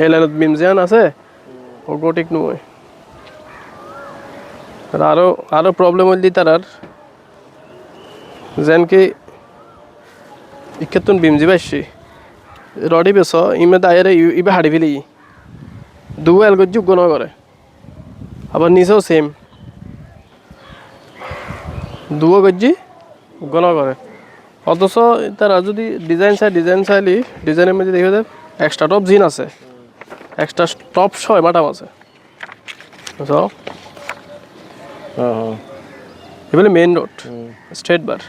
এই লাইনত বিম যেন আছে ওগো ঠিক নয় আরো প্রবলেম হইল দি তার যেন কি ইকেতুন বিম জিবাইছি রডি বেস ইমে দায়েরে ইবে হাড়ি ফেলি দু এল যোগ্য না করে আবার নিচেও সেম দুও গজ্জি গণ করে অথচ তারা যদি ডিজাইন চাইলি ডিজাইনের মধ্যে দেখে যায় এক্সট্রা টপ জিন আছে এক্সট্রা টপ 6 বাটাম আছে বুঝছো এগুলো মেইন রোড স্ট্রেট বার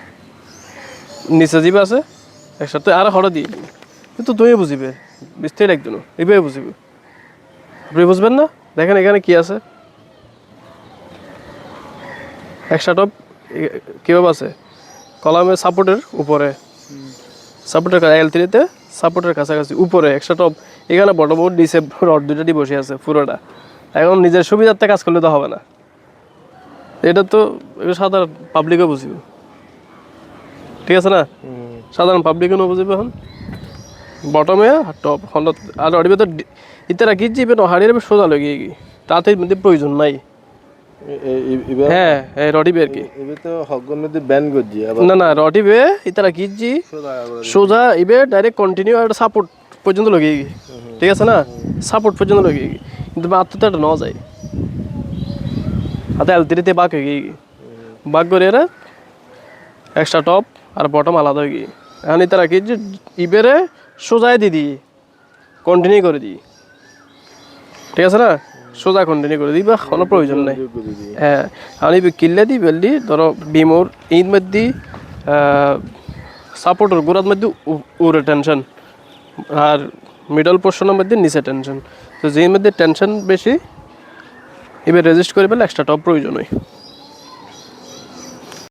নিচে যাবে আছে একসাথে আর হড়া দিয়ে কিন্তু তুমি বুঝিবে বুঝতেই লাগতো না এইভাবে বুঝিবে আপনি বুঝবেন না দেখেন এখানে কি আছে এক্সট্রা টপ কীভাবে আছে কলামের সাপোর্টের উপরে সাপোর্টের L3-তে সাপোর্টের কাছাকাছি উপরে এক্সট্রা টপ এখানে বড় বড় নিচে রড দুটো দিয়ে বসে আছে পুরোটা এখন নিজের সুবিধার্থে কাজ করলে তো হবে না এটা তো সাধারণ পাবলিকও বুঝিবে ঠিক আছে না সাধারণ পাবলিকও না বুঝিবে এখন বটমে টপ আর রডিবে তো ইতারা কি যাবে না হাড়িয়ে সোজা লাগিয়ে গিয়ে তাতে মধ্যে প্রয়োজন নাই হ্যাঁ রডিবে আর কি তো হগন মধ্যে ব্যান করছি না রডিবে ইতারা কিজি সোজা ইবে ডাইরেক্ট কন্টিনিউ আর সাপোর্ট পর্যন্ত লাগিয়ে গিয়ে ঠিক আছে না সাপোর্ট পর্যন্ত লাগিয়ে গিয়ে কিন্তু মাত্র তো এটা নেওয়া যায় হাতে L3-তে বাক হয়ে গিয়ে বাক করে এরা এক্সট্রা টপ আর বটম আলাদা হয়ে গিয়ে এখন ইতারা কিজি ইবেরে সোজায় দিই কন্টিনিউ করে দিই ঠিক আছে না সোজা কন্টিনিউ করে দিই বা কোনো প্রয়োজন নেই হ্যাঁ আমি কিনলে দিই বেলদি ধরো বিমোর ঈদ মধ্যে সাপোর্টের গোড়ার মধ্যে উড়ে টেনশন আর মিডল পোর্শনের মধ্যে নিচে টেনশন তো যেই মধ্যে টেনশন বেশি এবার রেজিস্ট করে পেলে এক্সট্রা টপ প্রয়োজন হয়